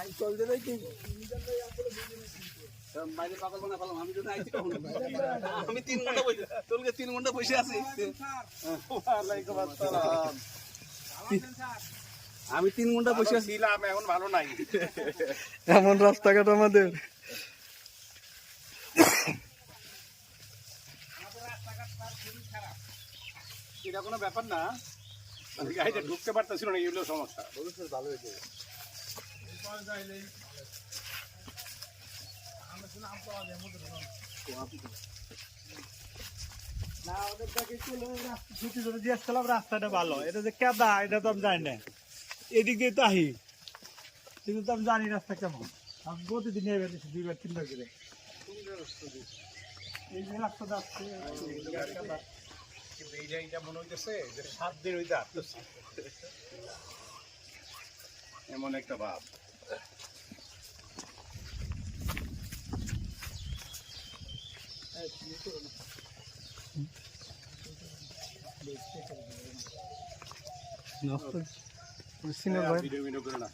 আমি 3 ঘন্টা বসে তোলকে 3 ঘন্টা বসে আছি। আমি 3 ঘন্টা বসে ছিলাম, এখন ভালো নাই। এমন রাস্তাঘাট আমাদের। এটা কোনো ব্যাপার না, গাড়িটা ঢুকতে পারতেছিল না, এগুলো সমস্যা। ভালো হয়েছে। রাস্তাটা ভালো, এটা যে কেদা এটা তো আমি জানি না, এদিক দিয়ে তো আহি, কিন্তু তো আমি জানি রাস্তা কেমন। আমি প্রতিদিন এবার 2বার 3বার করে এই যে রাস্তাটা আসছে। এইটা মনে হইতেছে যে 7 দিন হইতে আসতেছে, এমন একটা ভাব। ভিডিও করে না।